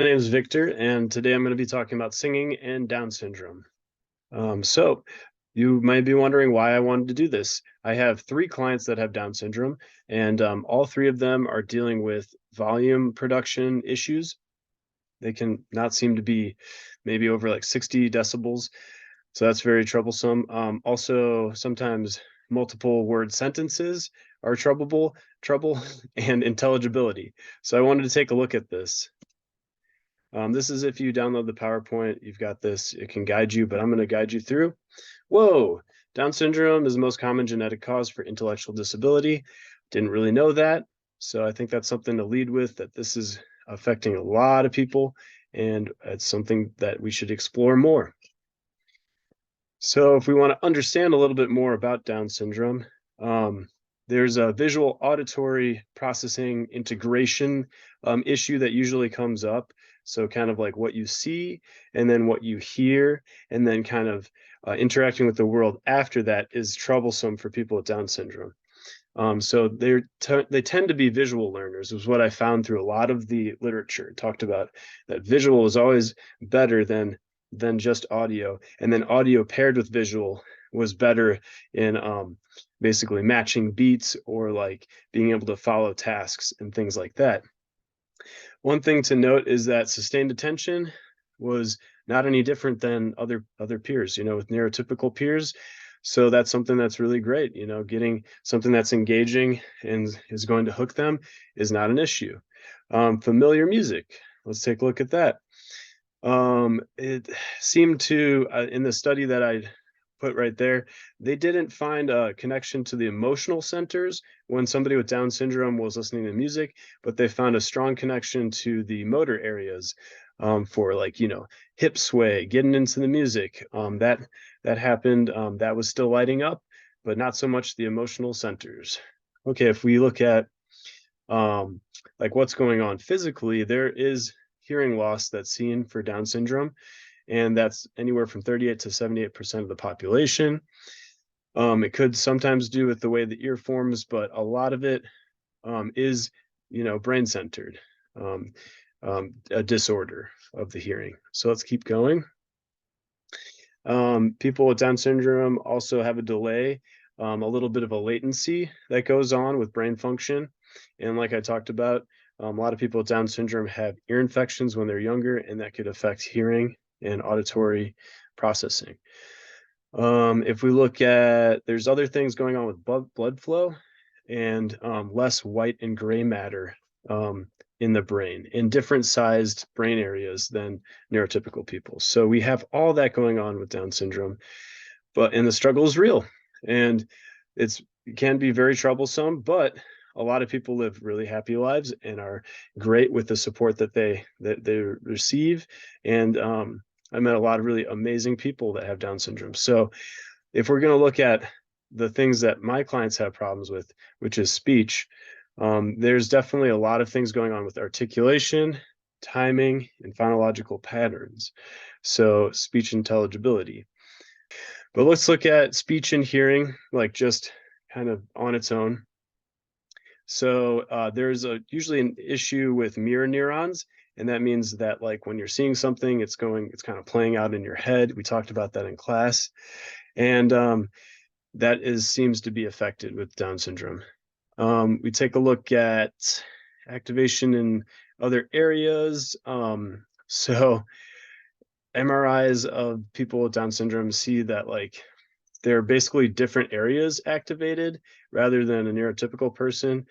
My name is Victor, and today I'm going to be talking about singing and Down syndrome. So, you might be wondering why I wanted to do this. I have three clients that have Down syndrome, and all three of them are dealing with volume production issues. They can not seem to be maybe over like 60 decibels, so that's very troublesome. Also, sometimes multiple word sentences are trouble, and intelligibility. So I wanted to take a look at this. This is if you download the PowerPoint, you've got this, it can guide you, but I'm going to guide you through. Whoa, Down syndrome is the most common genetic cause for intellectual disability. Didn't really know that. So I think that's something to lead with, that this is affecting a lot of people, and it's something that we should explore more. So if we want to understand a little bit more about Down syndrome, there's a visual auditory processing integration issue that usually comes up. So kind of like what you see and then what you hear, and then kind of interacting with the world after that is troublesome for people with Down syndrome. So they tend to be visual learners, is what I found through a lot of the literature. It talked about that visual is always better than just audio, and then audio paired with visual was better in basically matching beats or like being able to follow tasks and things like that. One thing to note is that sustained attention was not any different than other peers, with neurotypical peers. So that's something that's really great. Getting something that's engaging and is going to hook them is not an issue. Familiar music. Let's take a look at that. It seemed to, in the study that I put right there, they didn't find a connection to the emotional centers when somebody with Down syndrome was listening to music, but they found a strong connection to the motor areas, for like, hip sway, getting into the music. That happened. That was still lighting up, but not so much the emotional centers. Okay, if we look at like what's going on physically, there is hearing loss that's seen for Down syndrome, and that's anywhere from 38 to 78% of the population. It could sometimes do with the way the ear forms, but a lot of it is, brain centered, a disorder of the hearing. So let's keep going. People with Down syndrome also have a delay, a little bit of a latency that goes on with brain function. And like I talked about, a lot of people with Down syndrome have ear infections when they're younger, and that could affect hearing and auditory processing. If we look at, there's other things going on with blood flow and less white and gray matter in the brain, in different sized brain areas than neurotypical people. So we have all that going on with Down syndrome, and the struggle is real, and it can be very troublesome, but a lot of people live really happy lives and are great with the support that they receive. And I met a lot of really amazing people that have Down syndrome. So if we're going to look at the things that my clients have problems with, which is speech, there's definitely a lot of things going on with articulation, timing, and phonological patterns. So speech intelligibility. But let's look at speech and hearing, like just kind of on its own. So there's usually an issue with mirror neurons, and that means that like when you're seeing something, it's kind of playing out in your head. We talked about that in class, and that seems to be affected with Down syndrome. We take a look at activation in other areas. So MRIs of people with Down syndrome see that like they're basically different areas activated rather than a neurotypical person.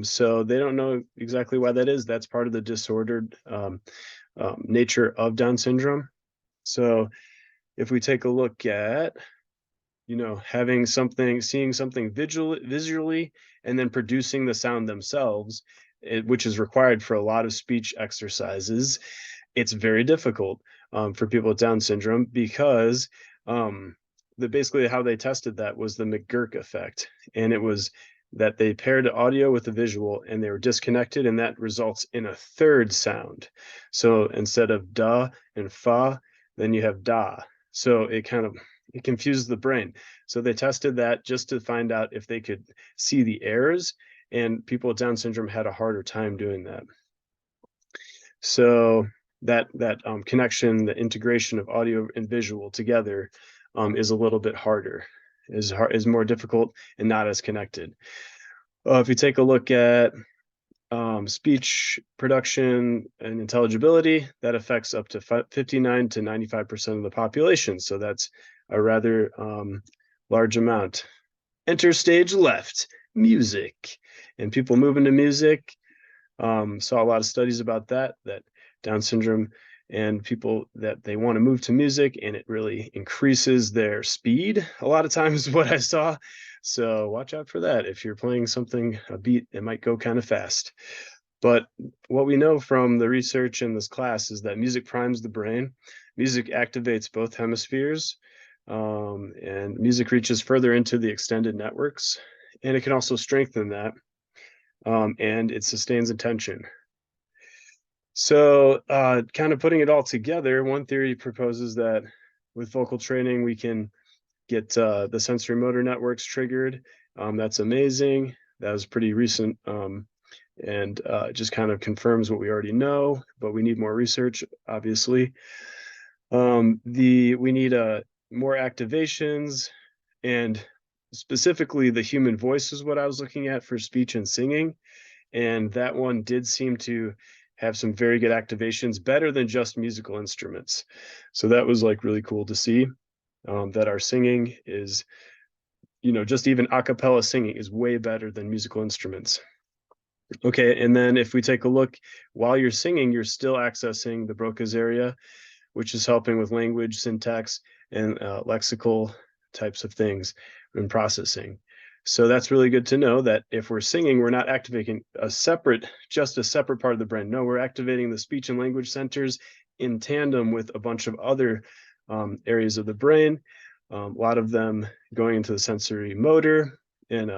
So they don't know exactly why that is. That's part of the disordered nature of Down syndrome. So if we take a look at, seeing something visually, and then producing the sound themselves, which is required for a lot of speech exercises, it's very difficult for people with Down syndrome, because basically how they tested that was the McGurk effect, and it was that they paired audio with the visual and they were disconnected, and that results in a third sound. So instead of da and fa, then you have da. So it confuses the brain. So they tested that just to find out if they could see the errors, and people with Down syndrome had a harder time doing that. So that connection, the integration of audio and visual together is a little bit harder, is more difficult and not as connected. If you take a look at speech production and intelligibility, that affects up to 59 to 95% of the population. So that's a rather large amount. Enter stage left, music. And people moving to music, saw a lot of studies about that Down syndrome and people that they want to move to music, and it really increases their speed a lot of times what I saw. So watch out for that. If you're playing something, a beat, it might go kind of fast. But what we know from the research in this class is that music primes the brain. Music activates both hemispheres, and music reaches further into the extended networks, and it can also strengthen that, and it sustains attention. So kind of putting it all together, one theory proposes that with vocal training, we can get the sensory motor networks triggered. That's amazing. That was pretty recent, and just kind of confirms what we already know, but we need more research, obviously. We need more activations, and specifically the human voice is what I was looking at for speech and singing. And that one did seem to have some very good activations, better than just musical instruments. So that was like really cool to see, that our singing is, just even a cappella singing is way better than musical instruments. Okay, and then if we take a look, while you're singing, you're still accessing the Broca's area, which is helping with language, syntax, and lexical types of things in processing. So that's really good to know that if we're singing, we're not activating just a separate part of the brain. No, we're activating the speech and language centers in tandem with a bunch of other areas of the brain, a lot of them going into the sensory motor and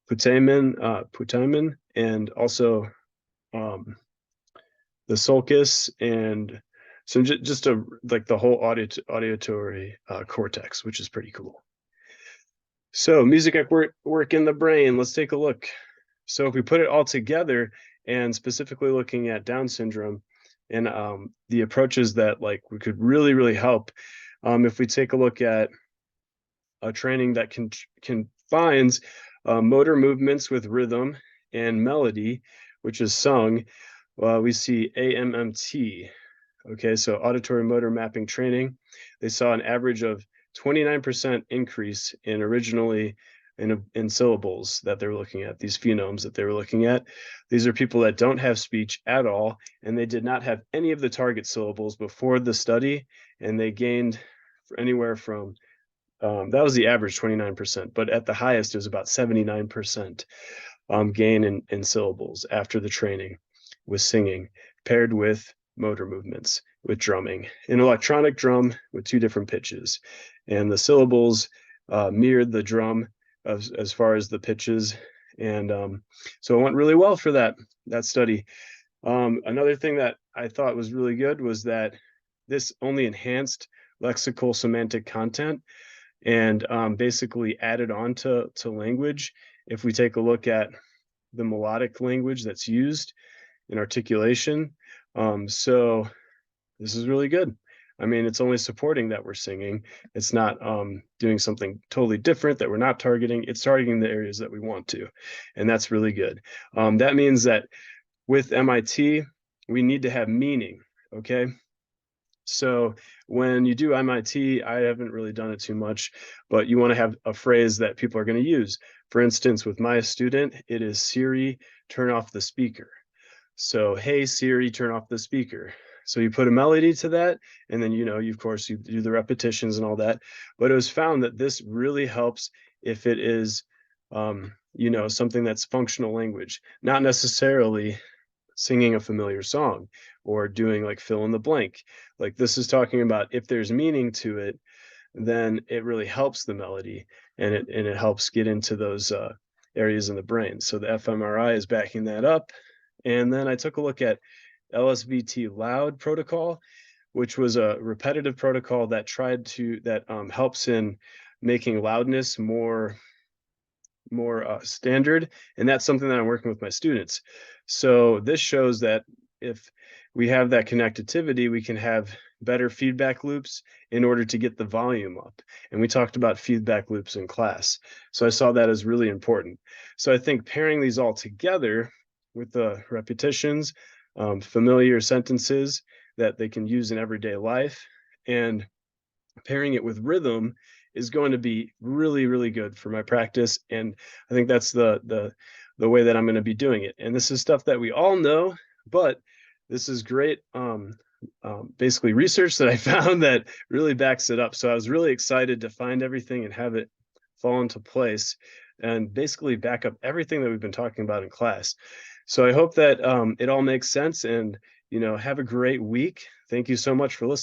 putamen, and also the sulcus, and so just like the whole auditory cortex, which is pretty cool. So music at work in the brain. Let's take a look. So if we put it all together, and specifically looking at Down syndrome and the approaches that like we could really help, if we take a look at a training that combines motor movements with rhythm and melody, which is sung, we see AMMT. Okay, so auditory motor mapping training. They saw an average of 29% increase in syllables that they're looking at, these phonemes that they were looking at. These are people that don't have speech at all, and they did not have any of the target syllables before the study, and they gained anywhere from, that was the average 29%, but at the highest it was about 79% gain in syllables after the training with singing, paired with motor movements, with drumming, an electronic drum with 2 different pitches. And the syllables mirrored the drum as far as the pitches. And so it went really well for that study. Another thing that I thought was really good was that this only enhanced lexical semantic content and basically added on to language. If we take a look at the melodic language that's used in articulation, so this is really good. I mean, it's only supporting that we're singing. It's not doing something totally different that we're not targeting. It's targeting the areas that we want to, and that's really good. That means that with MIT, we need to have meaning, okay? So when you do MIT, I haven't really done it too much, but you want to have a phrase that people are going to use. For instance, with my student, it is Siri, turn off the speaker. So, hey, Siri, turn off the speaker. So you put a melody to that, and then, you of course, you do the repetitions and all that. But it was found that this really helps if it is, something that's functional language, not necessarily singing a familiar song or doing like fill in the blank. Like this is talking about if there's meaning to it, then it really helps the melody, and it helps get into those areas in the brain. So the fMRI is backing that up. And then I took a look at LSVT loud protocol, which was a repetitive protocol that helps in making loudness more standard, and that's something that I'm working with my students. So this shows that if we have that connectivity, we can have better feedback loops in order to get the volume up. And we talked about feedback loops in class. So I saw that as really important. So I think pairing these all together with the repetitions, familiar sentences that they can use in everyday life, and pairing it with rhythm is going to be really, really good for my practice. And I think that's the way that I'm going to be doing it. And this is stuff that we all know, but this is great basically research that I found that really backs it up. So I was really excited to find everything and have it fall into place and basically back up everything that we've been talking about in class. So I hope that it all makes sense, and have a great week. Thank you so much for listening.